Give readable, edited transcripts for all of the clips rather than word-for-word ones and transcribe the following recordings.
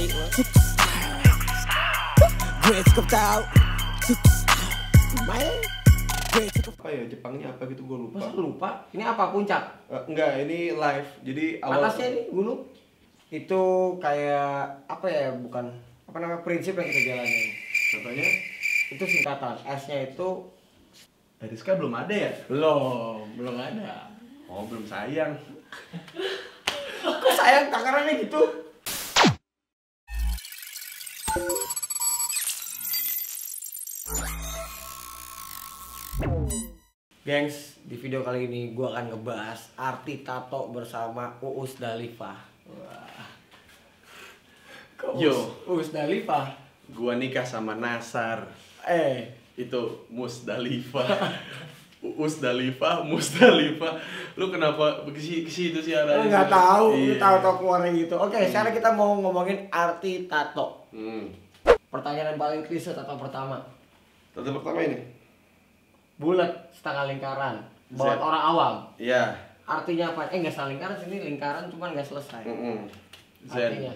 tai lo. Gue cukup tahu. Main. Gue cukup. Apa ya Jepangnya apa gitu gue lupa. Masa lupa? Ini apa puncak? Enggak, ini live. Jadi awal Atasnya ini gunung. Itu kayak apa ya? Bukan apa namanya prinsip yang kita jalanin. contohnya Itu singkatan. S-nya itu Rizka belum ada ya? Belum ada. Oh, belum sayang. kok sayang takarannya gitu. Gengs, di video kali ini gue akan ngebahas arti tato bersama Uus Dalifah. Wah. Kok Yo. Uus Dalifah? Gua nikah sama Nasar. Itu Musdalifah. Musdalifah. Lu kenapa ke situ sih arahnya? Nggak tahu, Iya. tahu keluarnya gitu. Oke, sekarang kita mau ngomongin arti tato. Pertanyaan yang paling klise tato pertama. Tato pertama ini. Bulat, setengah lingkaran. Buat Z. orang awam. Iya. Artinya apa? Nggak setengah lingkaran, sini lingkaran cuman nggak selesai. Zen. Artinya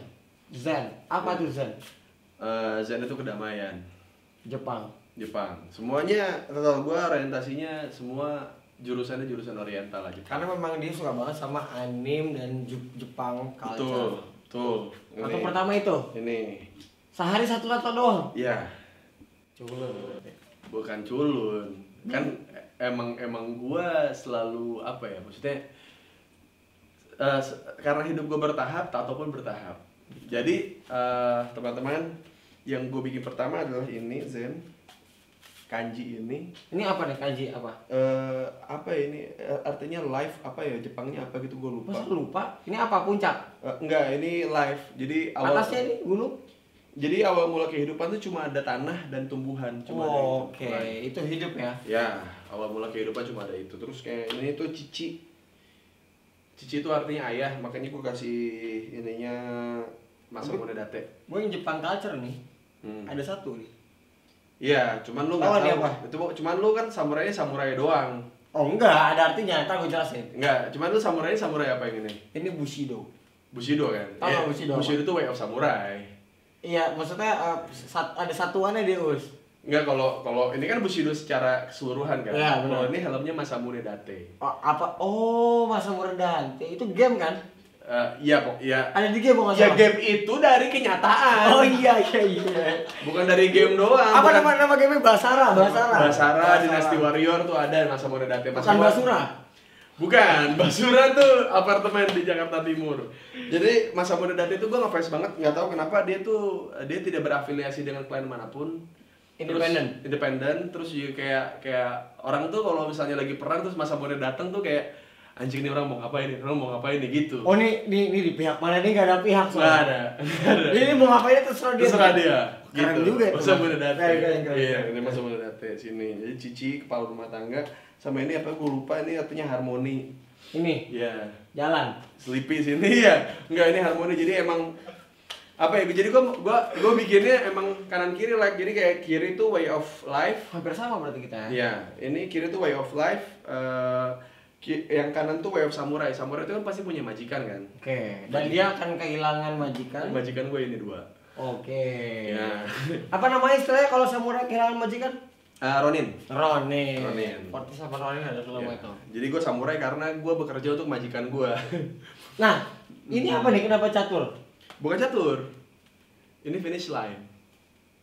Zen. Apa tuh Zen? Zen itu kedamaian. Jepang. Jepang. Semuanya tato gua orientasinya semua jurusannya jurusan oriental aja. Karena memang dia suka banget sama anime dan Jepang culture. Tuh. Tato pertama itu. Ini. Sehari satu tato doang. Iya. Culun. Bukan culun. Kan emang gua selalu apa ya? Maksudnya karena hidup gua bertahap, tato pun bertahap. Jadi teman-teman, yang gue bikin pertama adalah ini Zen, kanji ini. Ini apa nih kanji apa? Apa ya ini artinya live apa ya Jepangnya apa gitu gue lupa. Masa lupa? Ini apa puncak? Enggak, ini live. Jadi awal Atasnya ini gunung? Jadi awal mula kehidupan tuh cuma ada tanah dan tumbuhan, cuma ada itu. Oke, itu hidup ya. Ya, awal mula kehidupan cuma ada itu. Terus kayak ini tuh cici. Cici itu artinya ayah, makanya gue kasih ininya Masamune Date. Gue yang Jepang culture nih. Ada satu nih. Iya, cuman lu nggak Oh, dia tahu. apa? Itu cuman lu kan samurainya samurai doang. Oh enggak, ada artinya. Ntar gue jelasin. Enggak, cuman lu samurainya samurai apa yang ini? Ini Bushido. Bushido kan? Tahu nggak Bushido apa? Bushido itu way of samurai. Iya, maksudnya ada satuannya dia Us. Enggak, kalau ini kan Bushido secara keseluruhan kan. Iya, benar. Kalau ini helmnya Masamune Date. Oh, apa? Oh, masa Dante. Itu game kan? Iya kok, iya. Ada di game nggak Ya salah? game itu dari kenyataan. Oh iya. Bukan dari game doang. Apa bukan- nama game Basara? Basara, Dynasty Warrior tuh ada Masamune Date. Bukan Basura. Bukan, Basura tuh apartemen di Jakarta Timur. Jadi Masamune Date itu gue ngefans banget, nggak tahu kenapa dia tidak berafiliasi dengan klien manapun. Independen, terus juga kayak orang tuh kalau misalnya lagi perang terus Masamune datang tuh kayak anjing nih orang mau ngapain nih gitu. Oh ini di pihak mana nih? Gak ada pihak Nggak soalnya. ada. Ini mau ngapain terserah dia. Terserah dia. Keren gitu. juga itu. Masamune Date. Keren. Iya, ini Masamune Date sini. Jadi cici kepala rumah tangga sama ini apa gue lupa, ini artinya harmoni. Ini Iya. jalan. Sleepy sini ya. Enggak, ini harmoni. Jadi emang apa ya? Jadi gua bikinnya emang kanan kiri like. Jadi kayak kiri tuh way of life. Hampir sama berarti kita ya. Iya, ini kiri tuh way of life. Yang kanan tuh way of samurai. Samurai itu kan pasti punya majikan kan. Oke. Dan dia akan kehilangan majikan. Majikan gue ini dua. Oke. Ya. Apa namanya istilahnya kalau samurai kehilangan majikan? Ronin. Ronin. Portis sama Ronin ada film Ya. itu. Jadi gue samurai karena gue bekerja untuk majikan gue. Nah, ini apa nih? Kenapa catur? Bukan catur. Ini finish line.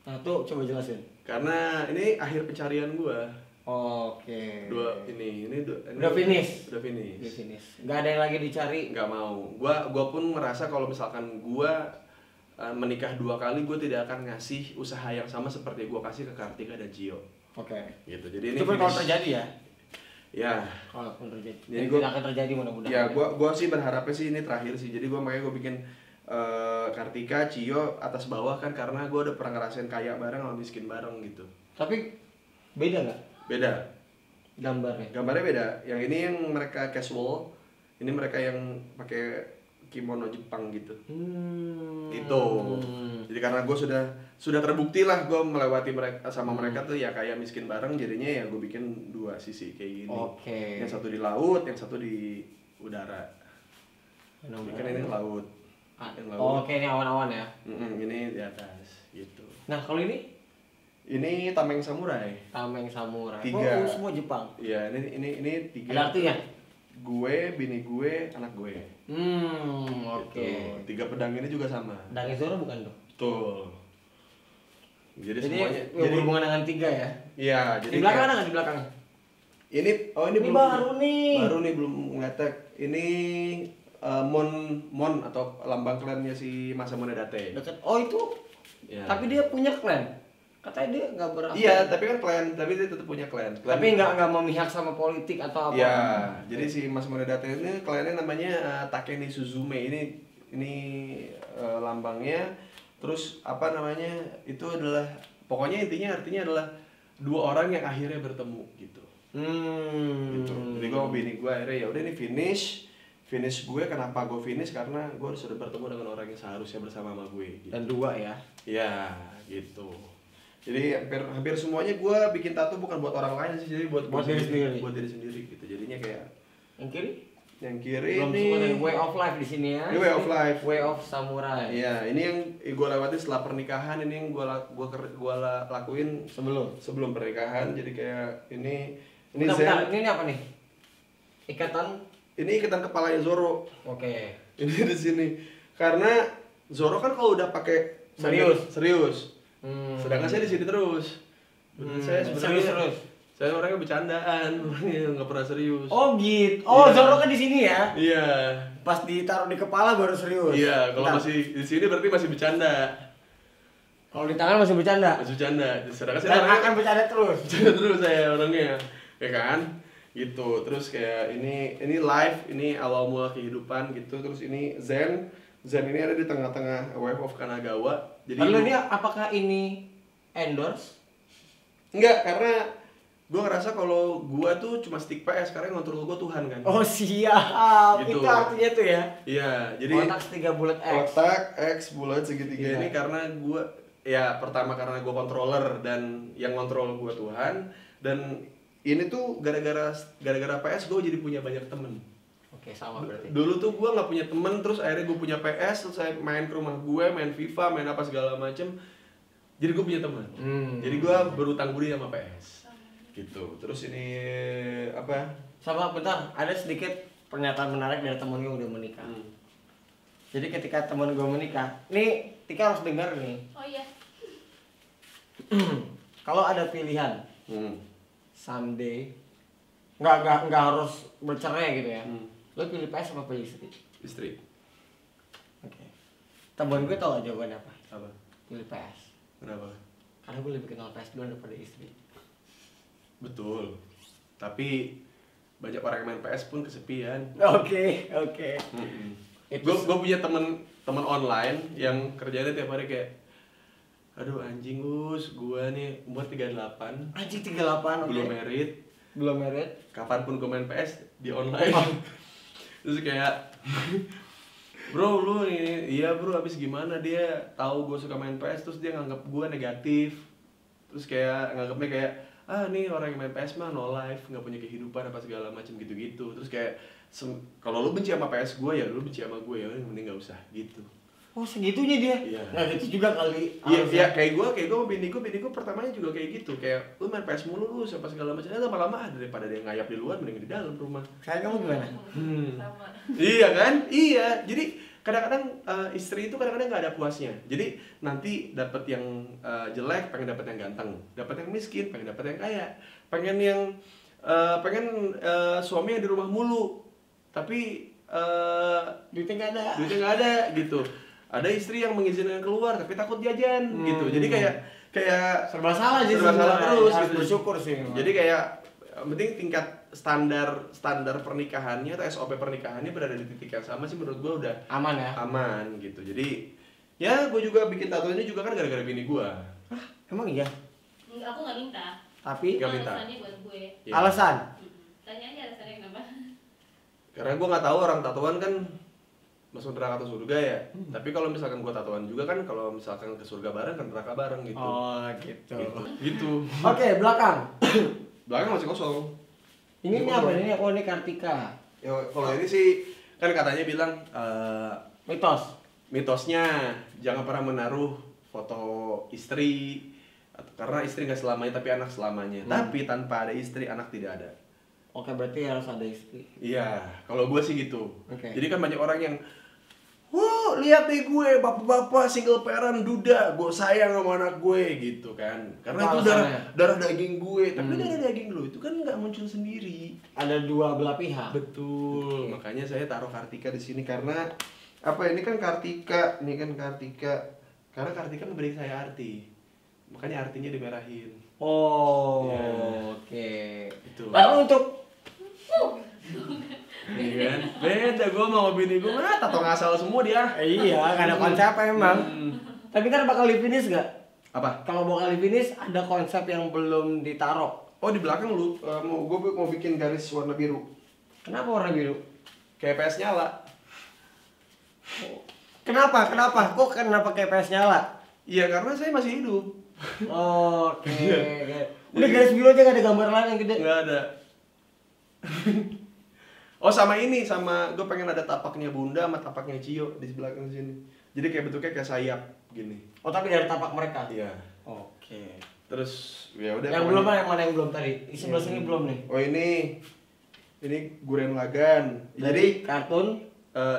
Nah, tuh coba jelasin. Karena ini akhir pencarian gue. Oke. Ini Udah finish. Udah finish. Udah finish. Nggak ada yang lagi dicari. Nggak mau. Gua pun merasa kalau misalkan gua menikah 2 kali, gue tidak akan ngasih usaha yang sama seperti gua kasih ke Kartika dan Cio. Oke. Gitu. Jadi ini Itu pun kalau finish. terjadi ya. Ya. Kalaupun terjadi. Jadi Tidak akan terjadi mudah-mudahan. Ya, gua sih berharapnya sih ini terakhir sih. Jadi makanya gua bikin Kartika, Cio atas bawah kan karena gua udah pernah ngerasain kaya bareng sama miskin bareng gitu. Tapi beda nggak Beda. gambarnya? Gambarnya beda. Yang ini yang mereka casual, ini mereka yang pakai kimono Jepang gitu. Itu. Jadi karena gue sudah terbukti lah gue melewati mereka sama mereka tuh ya kayak miskin bareng, jadinya ya gue bikin 2 sisi kayak gini. Oke. Yang satu di laut, yang satu di udara. Ini kan ini laut. Yang Oh, oke, ini awan-awan ya. Ini di atas gitu. Nah, kalau ini Ini tameng samurai. tameng samurai. Tiga. Oh, semua Jepang. Iya, ini tiga. Ada artinya? Gue, bini gue, anak gue. Oke. Gitu. 3 pedang ini juga sama. Dangin Zoro bukan tuh? Betul. Jadi Jadi semuanya berhubungan dengan 3 ya? iya, jadi Di belakang kayak- ada nggak di belakang? ini Ini belum baru nih. Baru nih belum ngetek. Ini Mon atau lambang klannya si Masamune Date. Dekat. Oh itu. Ya. Tapi dia punya klan. Katanya dia nggak berapa. Iya, tapi kan klan, tapi dia tetap punya klan. Tapi nggak memihak sama politik atau apa. Iya, jadi si Masamune Date ini klannya namanya Takeni Suzume. Ini lambangnya. Terus apa namanya? Itu adalah pokoknya artinya adalah 2 orang yang akhirnya bertemu gitu. Gitu. Jadi gue sama bini gue akhirnya ya udah ini finish gue. Kenapa gue finish? Karena gue sudah bertemu dengan orang yang seharusnya bersama sama gue gitu. Dan 2 ya. Ya gitu. Jadi hampir semuanya gue bikin tato bukan buat orang lain sih, jadi buat Buat diri sendiri. buat diri sendiri gitu. Jadinya kayak Yang kiri? yang kiri Belum ini semua dari way of life di sini ya. Ini way of life. Way of samurai. Iya, ini yang gue lewatin setelah pernikahan. Ini yang gue lakuin sebelum pernikahan. Jadi kayak ini Bentar, Zen. ini apa nih? Ikatan. Ini ikatan kepalanya Zoro. Oke. Ini di sini. Karena Zoro kan kalau udah pakai serius. Sedangkan saya di sini terus. Saya sebenarnya serius. Saya orangnya bercandaan, orangnya nggak pernah serius. Oh gitu. Oh, Iya. Zoro kan di sini ya. Iya. Pas ditaruh di kepala baru serius. Iya, kalau Bentar. masih di sini berarti masih bercanda. Kalau di tangan masih bercanda. Masih bercanda. Sedangkan saya Dan orangnya akan bercanda terus. bercanda terus saya orangnya. Ya kan? Gitu. Terus kayak ini live, ini awal mula kehidupan gitu. Terus ini Zen. Zen ini ada di tengah-tengah Wave of Kanagawa. Jadi Lalu ini apakah ini endorse? enggak, karena gue ngerasa kalau gue tuh cuma stick PS karena yang ngontrol gue Tuhan kan. Oh siap. Gitu. Itu artinya tuh ya. Iya, jadi Kotak 3 bulat X. kotak X bulat segitiga Iya. ini karena gue ya pertama karena gue controller dan yang kontrol gue Tuhan, dan ini tuh gara-gara PS gue jadi punya banyak temen. Oke, sama berarti. Dulu tuh gue nggak punya temen, terus akhirnya gue punya PS, terus saya main ke rumah gue, main FIFA, main apa segala macem. Jadi gue punya teman. Jadi gue berutang budi sama PS. Gitu. Terus ini apa? Sama bentar, ada sedikit pernyataan menarik dari temen gue udah menikah. Jadi ketika temen gue menikah, nih Tika harus dengar nih. Oh iya. Kalau ada pilihan Hmm. someday nggak harus bercerai gitu ya. Lo pilih PS apa pilih istri? Istri. Oke. Temen gue tau gak jawabannya apa? Apa? Pilih PS. Kenapa? Karena gue lebih kenal PS duluan daripada istri. Betul. Tapi banyak orang yang main PS pun kesepian. Oke. Gue punya teman online yang kerjanya tiap hari kayak, aduh anjing Gus, gue nih umur 38, Anjing 38, belum married, belum married. kapanpun gue main PS di online. Terus kayak, bro lu nih, iya bro habis gimana, dia tahu gue suka main PS terus dia nganggap gue negatif. Terus kayak nganggapnya kayak, ah nih orang yang main PS mah no life, nggak punya kehidupan apa segala macam gitu-gitu. Terus kayak kalau lu benci sama PS gue ya lu benci sama gue ya, mending nggak usah gitu. Oh segitunya dia? Iya. Nah gitu juga kali. Iya, kayak gue sama bini gue pertamanya juga kayak gitu, kayak lu main PS mulu lu siapa segala macam, lama-lama daripada dia ngayap di luar mending di dalam rumah. Kayak kamu gimana? Sama. Iya kan? Iya. Jadi kadang-kadang istri itu kadang-kadang nggak ada puasnya. Jadi nanti dapat yang jelek pengen dapat yang ganteng, dapat yang miskin pengen dapat yang kaya, pengen suami yang di rumah mulu, tapi Duitnya nggak ada. duitnya nggak ada gitu. Ada istri yang mengizinkan keluar tapi takut jajan gitu. Jadi kayak Serba salah sih. serba salah sebenarnya. terus Harus gitu. bersyukur sih. memang. Jadi kayak penting tingkat standar pernikahannya atau SOP pernikahannya berada di titik yang sama sih menurut gue udah aman ya. aman gitu. Jadi ya gue juga bikin tato ini juga kan gara-gara bini gue. Emang iya. Aku nggak minta. Tapi Nggak minta. Alasannya buat gue. Ya. alasan. Tanya aja alasannya kenapa. Karena gue nggak tahu orang tatoan kan masuk neraka atau surga ya. Tapi kalau misalkan gue tatoan juga kan kalau misalkan ke surga bareng ke neraka bareng gitu. Oh gitu. Gitu. Oke belakang. Belakang masih kosong. Ini apa ini? Oh ini Kartika. Ya kalau ini sih kan katanya bilang Mitos. mitosnya jangan pernah menaruh foto istri karena istri nggak selamanya tapi anak selamanya. Tapi tanpa ada istri anak tidak ada. Oke, berarti harus ada istri. Iya, kalau gue sih gitu. Oke. Jadi kan banyak orang yang lihat deh gue, bapak-bapak single parent duda, gue sayang sama anak gue gitu kan. Karena itu darah daging gue. Tapi darah daging lo itu kan nggak muncul sendiri. Ada dua belah pihak. Betul. Makanya saya taruh Kartika di sini karena apa? Ini kan Kartika. Karena Kartika memberi saya arti. Makanya artinya dimerahin. Oh, Ya. oke. Itu. Lalu untuk Iya kan? Beda gue sama bini gue mah tato ngasal semua dia. iya, gak ada konsep emang. Tapi kan bakal di finish gak? Apa? Kalau bakal di finish ada konsep yang belum ditaruh. Oh di belakang lu gue mau bikin garis warna biru. Kenapa warna biru? Kayak PS nyala. Kenapa? Kok kenapa KPS nyala? Iya karena saya masih hidup. Oke. Udah garis biru aja gak ada gambar lain yang gede. Nggak ada. Oh sama ini, sama gue pengen ada tapaknya Bunda sama tapaknya Cio di belakang sini. Jadi kayak bentuknya kayak sayap gini. Oh, tapi dari tapak mereka. Iya. Oke. Terus ya udah. Yang belum yang mana yang belum tadi? Di sebelah sini belum nih. Oh ini Gurren Lagann. Jadi kartun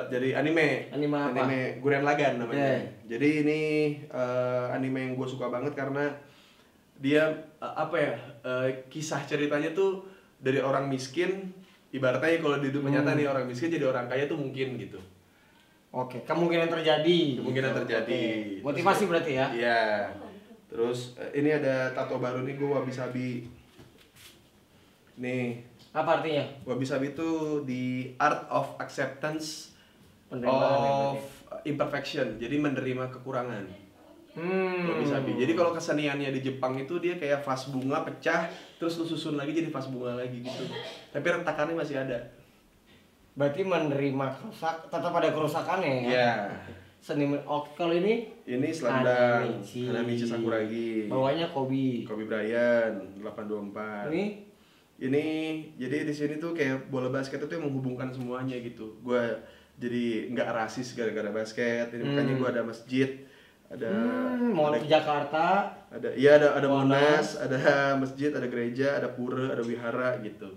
Jadi anime. Anime apa? Anime Gurren Lagann namanya. Yeah. Jadi ini anime yang gue suka banget karena dia kisah ceritanya tuh dari orang miskin. Ibaratnya kalau di dunia nyata nih orang miskin jadi orang kaya tuh mungkin gitu. Oke, kemungkinan terjadi. Kemungkinan terjadi. Oke. Motivasi berarti ya? Iya. Terus ini ada tato baru nih gue Wabi Sabi. Nih. Apa artinya? Wabi Sabi itu the art of acceptance Penerimaan ya, of imperfection. Jadi menerima kekurangan. Wabi Sabi. Jadi kalau keseniannya di Jepang itu dia kayak vas bunga pecah, terus lu susun lagi jadi vas bunga lagi gitu. Tapi retakannya masih ada. Berarti menerima tetap ada kerusakannya ya? Iya. Seni kalau ini Slamdang, Hanamichi Sakuragi. bawahnya Kobe Bryant 824. Ini jadi di sini tuh kayak bola basket itu yang menghubungkan semuanya gitu. Gua jadi nggak rasis gara-gara basket. Ini makanya gua ada masjid, ada mau ke Jakarta. ada Monas, ada masjid, ada gereja, ada pura, ada wihara gitu.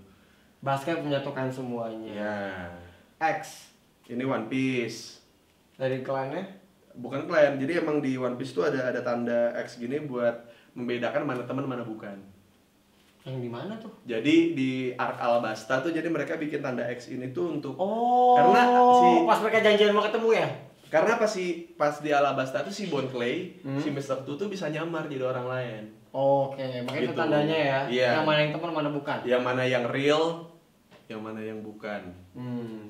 Basket menyatukan semuanya. Ya. X Ini One Piece. dari kliennya? Bukan klien. Jadi emang di One Piece tuh ada tanda X gini buat membedakan mana teman mana bukan. Yang di mana tuh? Jadi di Ark Alabasta tuh jadi mereka bikin tanda X ini tuh untuk karena pas mereka janjian mau ketemu ya? Karena pas di Alabasta tuh si Bon Clay, si Mr. Two tuh bisa nyamar jadi orang lain. Oke, makanya itu Gitu. tandanya ya. Iya. Yang mana yang teman mana bukan? Yang mana yang real, yang mana yang bukan.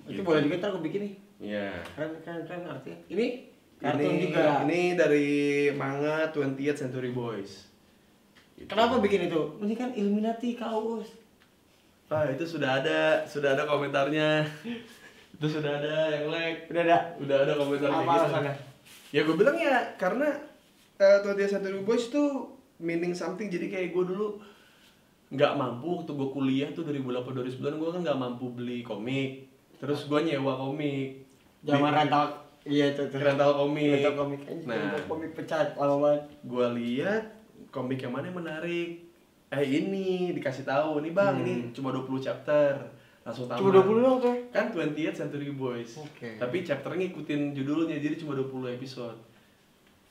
Itu Gitu. boleh juga ntar aku bikin nih. Iya. Keren artinya. Ini kartun juga. Ini dari manga 20th Century Boys. Gitu. Kenapa bikin itu? Ini kan Illuminati kaos. Itu sudah ada komentarnya. Itu sudah ada yang like. Udah ada komentarnya Apa gitu. alasannya? Ya gue bilang ya karena 20th Century Boys tuh meaning something. Jadi kayak gue dulu nggak mampu waktu gue kuliah tuh 2008-2009 gue kan nggak mampu beli komik. Terus gue nyewa komik. Zaman rental. Iya itu tuh. Rental komik. Rental komik. Nah, Komik pecah lama banget. gue lihat komik yang mana yang menarik. Ini dikasih tahu nih bang, ini cuma 20 chapter. Langsung tamat. Cuma 20 doang tuh. Kan 20th Century Boys. Oke. Tapi chapternya ngikutin judulnya jadi cuma 20 episode.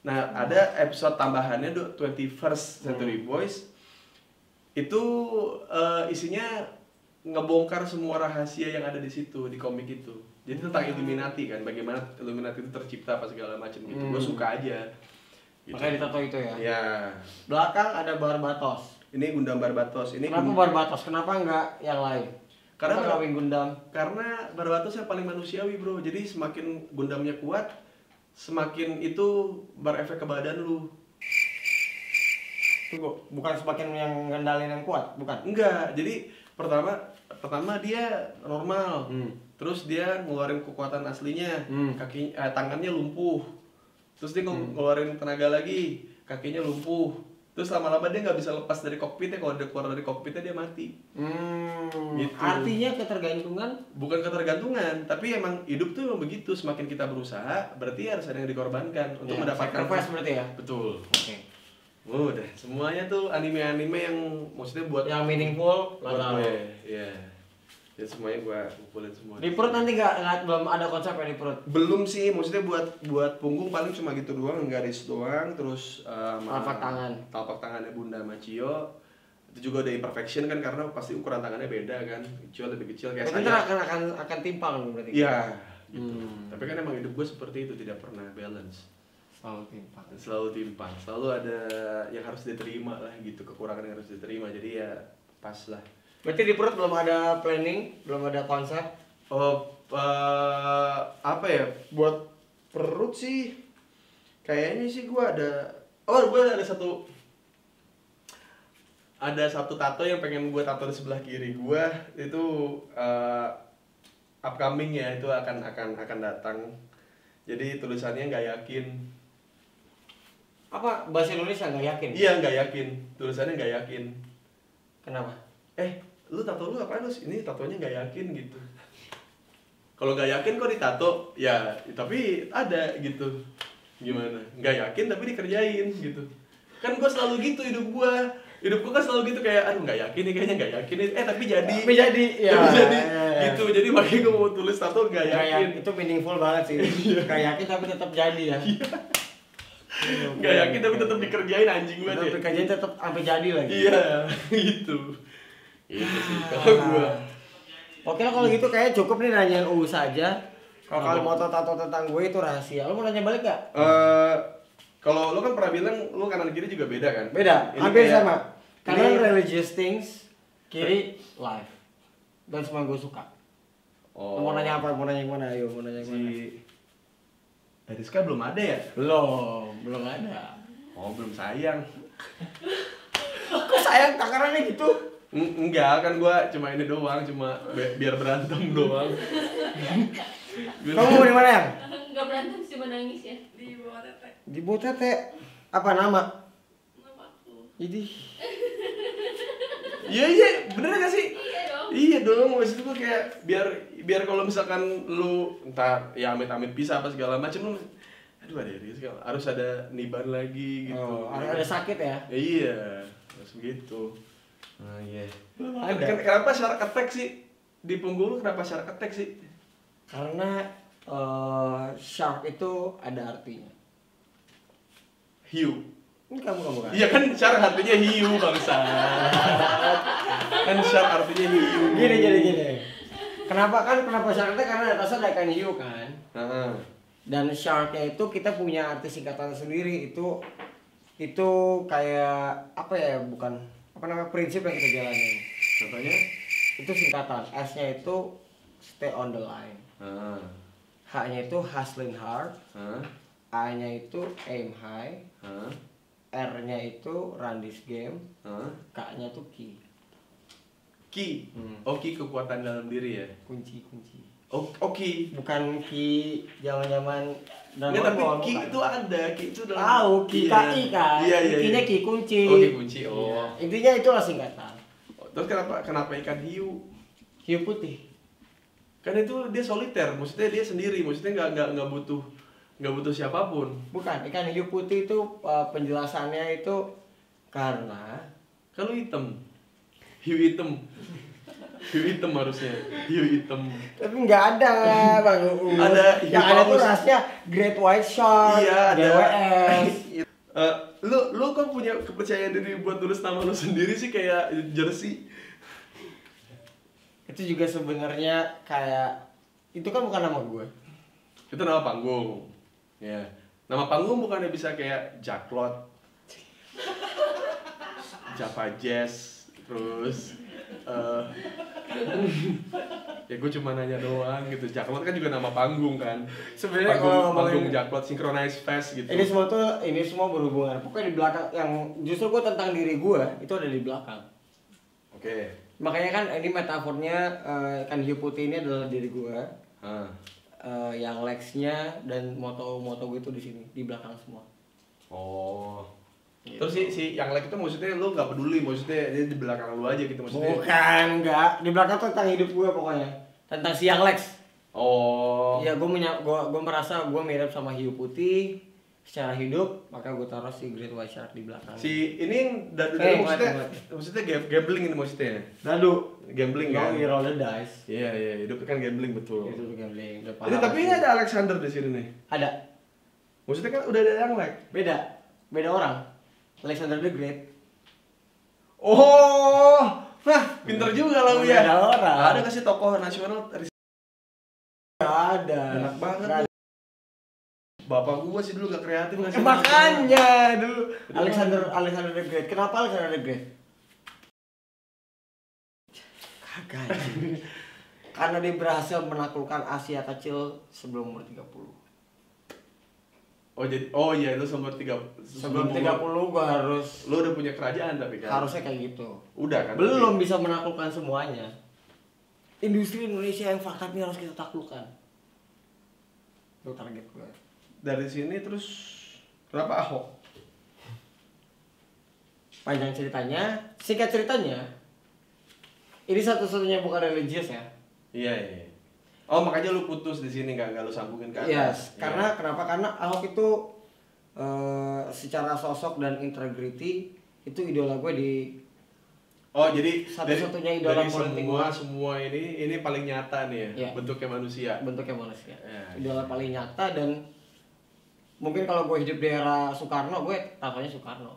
Nah, ada episode tambahannya 21st Century Boys. Itu isinya ngebongkar semua rahasia yang ada di situ di komik itu. Jadi tentang Illuminati kan, bagaimana Illuminati itu tercipta apa segala macam gitu. Gue suka aja. Gitu. Makanya ditato itu ya. Ya. Belakang ada Barbatos. Ini Gundam Barbatos. Ini Kenapa Barbatos? Kenapa enggak yang lain? Karena Kenapa kawin Gundam? Karena Barbatos yang paling manusiawi bro. Jadi semakin Gundamnya kuat, semakin itu berefek ke badan lu. Tunggu, bukan semakin yang ngendalin yang kuat, bukan? Enggak. Jadi pertama dia normal. Terus dia ngeluarin kekuatan aslinya. Tangannya lumpuh. Terus dia ngeluarin tenaga lagi, kakinya lumpuh. Terus lama-lama dia nggak bisa lepas dari kokpitnya, kalau dia keluar dari kokpitnya dia mati. Gitu. Artinya ketergantungan? Bukan ketergantungan, tapi emang hidup tuh emang begitu. Semakin kita berusaha, berarti harus ada yang dikorbankan untuk Ya, mendapatkan. sacrifice berarti ya? Betul. Oke. Udah, semuanya tuh anime-anime yang maksudnya buat Yang meaningful, buat lalu. gue. Iya. Ya semuanya gue kumpulin semua. Di perut nanti nggak belum ada konsepnya di perut. Belum sih, maksudnya buat punggung paling cuma gitu doang, garis doang, terus Telapak tangan. telapak tangannya Bunda sama Cio. Itu juga udah imperfection kan, karena pasti ukuran tangannya beda kan. Cio lebih kecil kayak Itu saya. akan timpang berarti. Iya, gitu. Tapi kan emang hidup gue seperti itu, tidak pernah balance. Selalu timpang. Selalu timpang, selalu ada yang harus diterima lah gitu, kekurangan yang harus diterima. Jadi ya pas lah. Berarti di perut belum ada planning, belum ada konsep. Oh, apa ya? Buat perut sih, kayaknya sih gue ada. Oh, gue ada satu tato yang pengen gue tato di sebelah kiri gue. Itu upcoming ya, itu akan datang. Jadi tulisannya nggak yakin. Apa bahasa Indonesia nggak yakin? Iya, nggak yakin. Tulisannya nggak yakin. Kenapa? Lu tato lu apaan lu? Ini tatonya nggak yakin gitu. Kalau nggak yakin kok ditato, ya tapi ada gitu. Gimana? Nggak yakin tapi dikerjain gitu. Kan gue selalu gitu hidup gue kan selalu gitu, kayak aduh nggak yakin nih, kayaknya nggak yakin nih, tapi jadi. Tapi jadi, ya. Tapi jadi Ya. gitu. Jadi makanya gue mau tulis tato nggak yakin. Itu meaningful banget sih. Nggak yakin tapi tetap jadi ya. Nggak yakin tapi tetap dikerjain, anjing banget ya. Tetap kerjain tetap sampai jadi lagi. Iya, gitu. Itu sih kalau gue. Oke lah kalau gitu kayak cukup nih nanyain U saja. Kalau kalian mau tato tentang gue itu rahasia. Lo mau nanya balik gak? Kalau lo kan pernah bilang lo kanan kiri juga beda kan? Beda, Ini hampir kayak- sama. Kanan ini- religious things, kiri life. Dan semua gue suka. Lo mau nanya apa? Mau nanya yang mana? Ayo, mau nanya yang mana? Si Eriska belum ada ya? Belum ada. Oh, belum sayang. Kok sayang takarannya gitu? Enggak, kan gua cuma ini doang, cuma biar berantem doang. Kamu mau di mana yang? Nggak berantem, cuma nangis ya. Di bawah tete. Di Botete. Apa nama? Nama aku. Jadi Iya, bener gak sih? Iya dong. Iya dong, maksud gua kayak biar kalau misalkan lu entar ya amit-amit pisah apa segala macam lu, aduh ada Eriska, harus ada niban lagi gitu. Oh, ada sakit ya? Iya, harus begitu. Oh iya. Ada. Kenapa shark attack sih? Di punggung lu kenapa shark attack sih? Karena shark itu ada artinya. Hiu. Ini kamu kan? Iya kan shark artinya hiu bangsa. Kan shark artinya hiu. Gini. Kenapa shark itu? Karena atasnya ada ikan hiu kan. Heeh. Dan sharknya itu kita punya arti singkatan sendiri. Itu kayak apa ya? Bukan apa namanya, prinsip yang kita jalanin. Contohnya? Itu singkatan. S-nya itu stay on the line. Heeh. H-nya itu hustling hard. Heeh. A-nya itu aim high. Heeh. R-nya itu run this game. Heeh. K-nya itu key. Ki. Hmm. Oh, ki kekuatan dalam diri ya. Kunci. Oh, ki. Bukan ki zaman-zaman Nggak, tapi ki itu ada, ki itu dalam. tahu ki Iya. KI kan. Iya. Kinya ki kunci. Oh, ki kunci. Oh. Iya. Intinya itulah singkatan. Terus kenapa ikan hiu? Hiu putih. Kan itu dia soliter, maksudnya dia sendiri, maksudnya nggak butuh siapapun. Bukan, ikan hiu putih itu penjelasannya itu karena Kalau hitam, hiu hitam harusnya, hiu hitam. tapi nggak ada Bang Uus. Ada hiu yang ada tuh paus. rasnya Great White Shark, Iya, ada. GWS. Lu kok punya kepercayaan diri buat tulis nama lu sendiri sih kayak jersey? Itu juga sebenarnya kayak itu kan bukan nama gue. Itu nama panggung. Ya. Nama panggung bukannya bisa kayak Jacklot, Java Jazz, terus ya gue cuma nanya doang gitu. Jacklot kan juga nama panggung kan. Sebenarnya kalau panggung ngomongin Jacklot Synchronize Fest gitu. ini semua berhubungan. Pokoknya di belakang yang justru gue tentang diri gue itu ada di belakang. Oke. Makanya kan ini metafornya kan hiu putih ini adalah diri gue. Yang legsnya dan moto gue itu di sini di belakang semua. Oh. Gitu. Terus si yang like itu maksudnya lu nggak peduli, maksudnya dia di belakang lu aja gitu maksudnya. Bukan, enggak. Di belakang tuh tentang hidup gue pokoknya. Tentang si Yang Lex. Oh. Iya, gue merasa gue mirip sama hiu putih secara hidup, maka gue taruh si Great White Shark di belakang. Si ini yang dadu maksudnya gambling ini maksudnya. Dadu Gambling kan? You roll the dice. Iya, hidup kan gambling betul. Itu gambling. Ini tapi ini ada Alexander di sini nih. Ada. Maksudnya kan udah ada yang like. Beda orang. Alexander the Great. Oh, nah pinter juga lah lu ya. Beda orang. Ada kasih tokoh nasional Ada. enak banget. Bapak gua sih dulu gak kreatif ngasih. Makanya dulu Alexander the Great. Kenapa Alexander the Great? Kagak. Karena dia berhasil menaklukkan Asia kecil sebelum umur 30. Oh iya lu Sebelum 30 gua harus lu udah punya kerajaan tapi kan. harusnya kayak gitu. Udah kan. Belum bisa menaklukkan semuanya. Industri Indonesia yang faktanya harus kita taklukkan. Itu target gue. Dari sini terus kenapa Ahok? Panjang ceritanya, singkat ceritanya, ini satu-satunya bukan religius ya. Iya. Oh makanya lu putus di sini gak lu sambungin ke atas. Yes, karena kenapa? Karena Ahok itu secara sosok dan integrity itu idola gue di. Oh jadi Satu-satunya idola dari politik semua ini paling nyata nih ya, Iya. bentuknya manusia. Bentuknya manusia. Ya, Idola paling nyata dan mungkin kalau gue hidup di era Soekarno, gue tatonya Soekarno.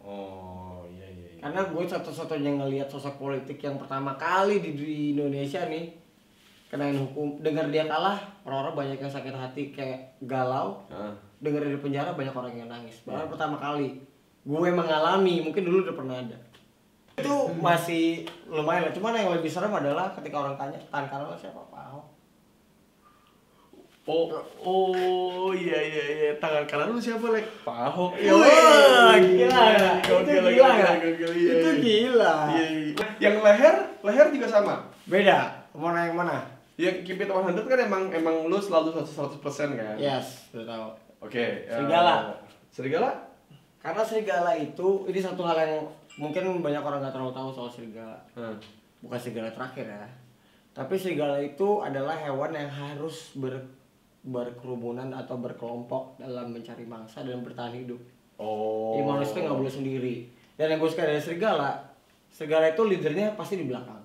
Oh iya. Karena gue satu-satunya ngelihat sosok politik yang pertama kali di Indonesia nih kenain hukum. Dengar dia kalah, orang-orang banyak yang sakit hati kayak galau. Dengar di penjara banyak orang yang nangis. Baru pertama kali gue mengalami, mungkin dulu udah pernah ada. Itu masih lumayan lah. Cuman yang lebih serem adalah ketika orang tanya tangan kanan lo siapa? Pak Ahok. Oh iya tangan kanan lu siapa like? Pak Ahok. Wah, gila. Itu gila. Iya. Itu gila. Iya. Yang leher juga sama. Beda. Mau yang mana? Yang Keep It 100 kan emang lu selalu 100% kan? Yes, udah tahu. Oke. Serigala. Karena serigala itu ini satu hal yang mungkin banyak orang nggak terlalu tahu soal serigala. Bukan serigala terakhir ya. Tapi serigala itu adalah hewan yang harus berkerumunan atau berkelompok dalam mencari mangsa dan bertahan hidup. Oh. Jadi manusia nggak boleh sendiri. Dan yang gue suka dari serigala itu leadernya pasti di belakang.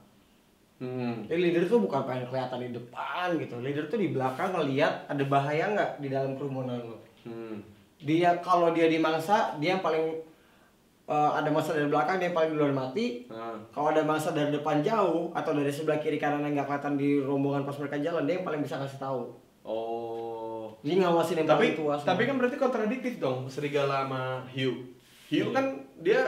Jadi leader itu bukan pengen kelihatan di depan gitu. Leader itu di belakang ngeliat ada bahaya nggak di dalam kerumunan lo. Dia kalau dia dimangsa dia yang paling ada mangsa dari belakang dia yang paling duluan mati. Kalau ada mangsa dari depan jauh atau dari sebelah kiri kanan yang nggak kelihatan di rombongan pas mereka jalan dia yang paling bisa ngasih tahu. Oh. Jadi ngawasin yang paling tua. Tapi kan berarti kontradiktif dong serigala sama hiu. Hiu kan dia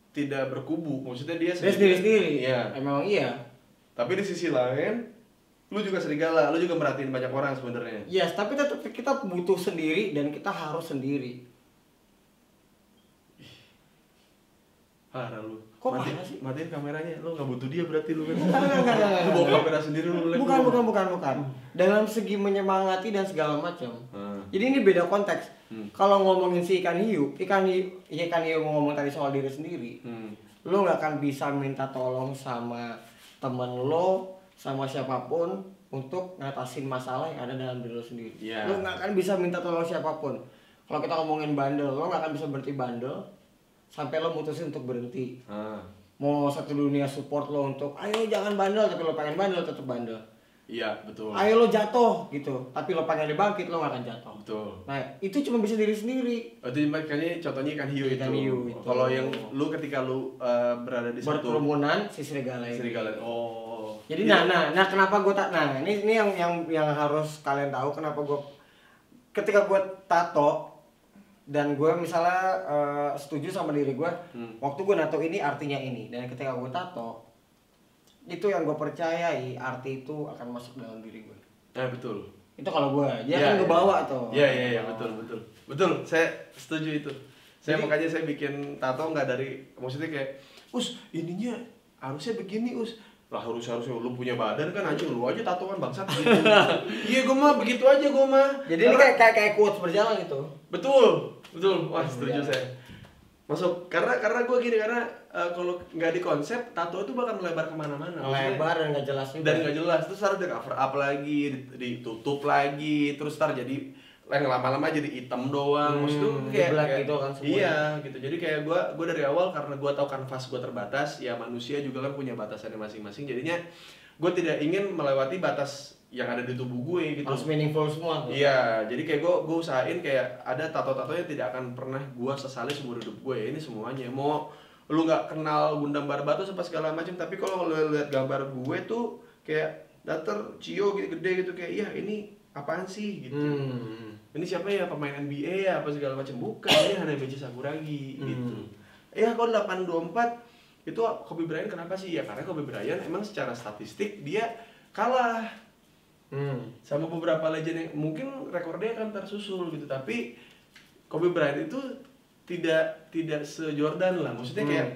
tidak berkubu, maksudnya dia sendiri-sendiri. Iya. Memang iya. Tapi di sisi lain, lu juga serigala, lu juga merhatiin banyak orang sebenarnya. Yes, tapi tetap kita butuh sendiri dan kita harus sendiri. Parah lu. Kok parah sih? Matiin kameranya, lu nggak butuh dia berarti lu kan. Enggak. Lu bawa kamera sendiri lu. Bukan. Dalam segi menyemangati dan segala macam. Jadi ini beda konteks. Kalau ngomongin si ikan hiu mau ngomong tadi soal diri sendiri. Lo nggak akan bisa minta tolong sama temen lo, sama siapapun untuk ngatasin masalah yang ada dalam diri lo sendiri. Yeah. Lo nggak akan bisa minta tolong siapapun. Kalau kita ngomongin bandel, lo nggak akan bisa berhenti bandel sampai lo mutusin untuk berhenti. Mau satu dunia support lo untuk ayo jangan bandel, tapi lo pengen bandel tetap bandel. Iya betul. Ayo lo jatuh gitu, tapi lo pengen dibangkit lo nggak akan jatuh. Betul. Nah itu cuma bisa diri sendiri. Itu makanya contohnya ikan hiu Ikan hiu itu. Kalau yang lu ketika lu berada di satu berkerumunan si serigala ini. serigala. Oh. Jadi nah kenapa gue ini yang harus kalian tahu kenapa gue ketika gue tato dan gue misalnya setuju sama diri gue waktu gue nato ini artinya ini, dan ketika gue tato itu yang gue percayai arti itu akan masuk dalam diri gue. Betul. Itu kalau gue kan gue bawa tuh. Iya betul. Saya setuju itu. Makanya saya bikin tato nggak dari maksudnya kayak ininya harusnya begini lah harusnya lu punya badan kan anjing lu aja tatoan bangsat gitu. Iya gue mah begitu aja gue mah. Jadi ini kayak quotes berjalan itu. Betul. Wah setuju saya. Masuk karena gue gini karena kalau nggak di konsep tato itu bakal melebar kemana-mana. Lebar dan nggak jelas juga. Dan nggak jelas terus harus di cover up lagi, ditutup lagi, terus ntar jadi yang lama-lama jadi hitam doang. Maksudnya kayak gitu kan semuanya. Iya gitu. Jadi kayak gue dari awal karena gue tahu kanvas gue terbatas, ya manusia juga kan punya batasannya masing-masing. Jadinya gue tidak ingin melewati batas yang ada di tubuh gue gitu. Harus meaningful semua tuh. Iya, jadi kayak gue usahain kayak ada tato-tato yang tidak akan pernah gue sesali seumur hidup gue ya. Ini semuanya. Mau lu nggak kenal Gundam Barbatos apa segala macam, tapi kalau lu lihat gambar gue tuh kayak dater Cio gitu gede gitu kayak, ya ini apaan sih gitu. Ini siapa ya, pemain NBA ya apa segala macam, bukan, ini Hanabishi Sakuragi gitu. Ya kalau 824 itu Kobe Bryant kenapa sih? Ya karena Kobe Bryant emang secara statistik dia kalah sama beberapa legend yang mungkin rekornya akan tersusul gitu, tapi Kobe Bryant itu tidak se-Jordan lah, maksudnya kayak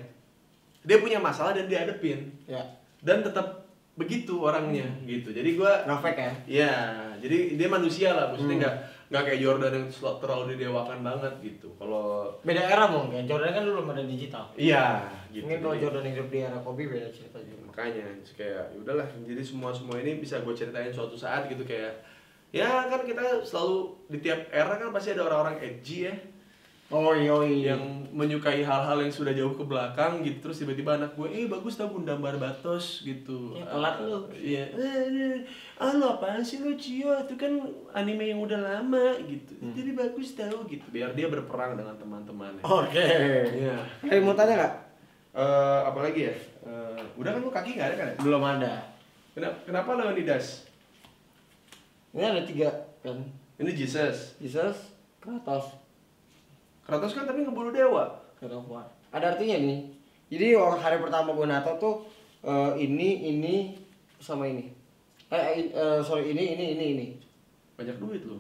dia punya masalah dan dia hadepin Ya. dan tetap begitu orangnya gitu. Jadi gua Ngefake ya. ya jadi dia manusia lah, maksudnya nggak kayak Jordan yang terlalu didewakan banget gitu. Kalau Beda era mungkin. Jordan kan dulu belum ada digital. iya gitu. Mungkin kalau Jordan hidup di era Kobe beda cerita juga. Makanya kayak ya udahlah, jadi semua ini bisa gue ceritain suatu saat gitu. Kayak ya kan kita selalu di tiap era kan pasti ada orang-orang edgy ya Oh iya. yang menyukai hal-hal yang sudah jauh ke belakang gitu, terus tiba-tiba anak gue bagus tau Gundam Barbatos gitu. Ya, telat lu. Iya. Lu apaan sih lu Cio, itu kan anime yang udah lama gitu. Jadi bagus tau gitu, biar dia berperang dengan teman-temannya. Oke. Iya. Kayak mau tanya nggak? Apa lagi ya? Udah kan lu kaki nggak ada kan? Belum ada. Kenapa Leonidas? Ini ada 3 kan. Ini Jesus. Jesus, Kratos, Kratos kan tapi ngebunuh dewa. God of War. Ada artinya nih. Jadi hari pertama gue nato tuh ini sama ini. Ini. Banyak duit lu.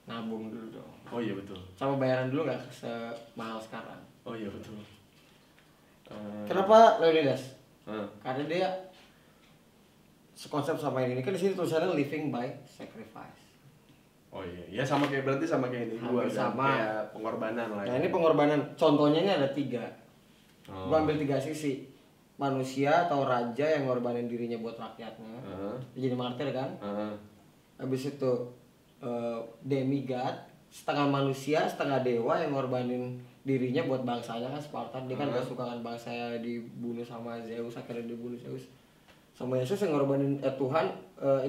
Nabung dulu dong. Oh iya betul. Sama bayaran dulu nggak semahal sekarang. Oh iya betul. Kenapa Leonidas? Hah. Karena dia sekonsep sama ini kan di sini tulisannya living by sacrifice. Oh iya, ya sama kayak berarti sama kayak ini gua Hampir kan, sama. kayak pengorbanan lah. Nah ya. ini pengorbanan. Contohnya ini ada 3. Oh. Gua ambil 3 sisi. Manusia atau raja yang ngorbanin dirinya buat rakyatnya. Dia jadi martir kan. Habis itu demigod, setengah manusia, setengah dewa yang ngorbanin dirinya buat bangsanya kan, Spartan. Dia kan gak suka kan bangsanya dibunuh sama Zeus, akhirnya dibunuh Zeus. Sama Yesus yang ngorbanin Tuhan,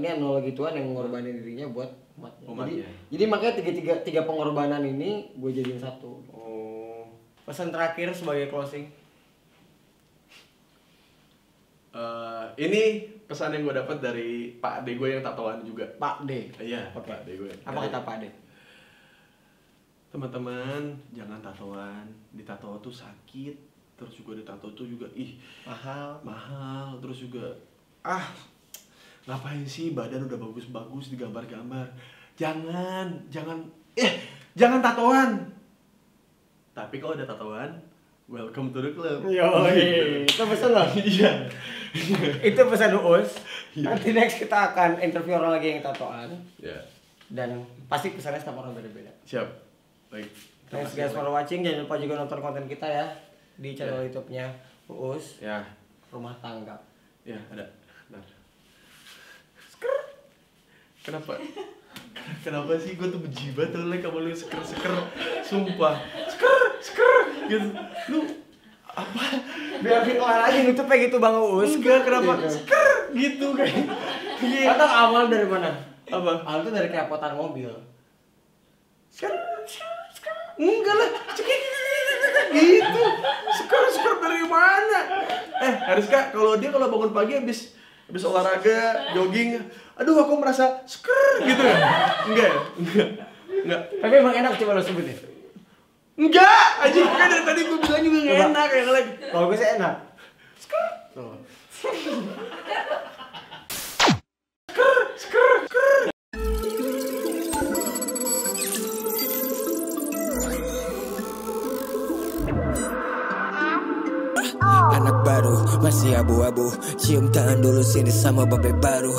ini analogi Tuhan yang ngorbanin dirinya buat umatnya. Jadi makanya tiga pengorbanan ini gue jadiin satu. Oh. Pesan terakhir sebagai closing. Ini pesan yang gue dapat dari Pak Ade gue yang tatoan juga. Pak D. Iya, Oke. Pak Ade gue. Apa kata Pak D? Teman-teman, jangan tatoan. Ditato tuh sakit. Terus juga ditato tuh juga mahal. Terus juga ngapain sih badan udah bagus-bagus digambar-gambar. Jangan tatoan. Tapi kalau ada tatoan, welcome to the club. Yoi, itu pesan loh. Iya. Itu pesan Uus. Nanti next kita akan interview orang lagi yang tatoan. Ya. Dan pasti pesannya setiap orang beda-beda. Siap. Baik. Thanks guys for watching. Jangan lupa juga nonton konten kita ya di channel YouTube-nya Uus. Ya. Rumah tangga. Ya, ada. Bentar. Kenapa sih gue tuh benci banget tuh like sama lu seker sumpah seker gitu lu apa Biar visual aja nutupnya gitu Bang Uus. enggak kenapa seker gitu kayak Atau awal dari mana? apa Awal tuh dari kerepotan mobil. enggak lah gitu seker dari mana Hariska kalau bangun pagi habis olahraga jogging aduh aku merasa seker gitu ya enggak Tapi emang enak coba lo sebutin. enggak anjing kan dari tadi gue bilang juga nggak enak kayak lagi Kalau gue sih enak. Tuh. Anak baru masih abu-abu, cium tangan dulu sini sama babe baru.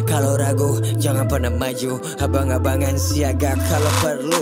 Kalau ragu jangan pernah maju, abang-abangan siaga kalau perlu.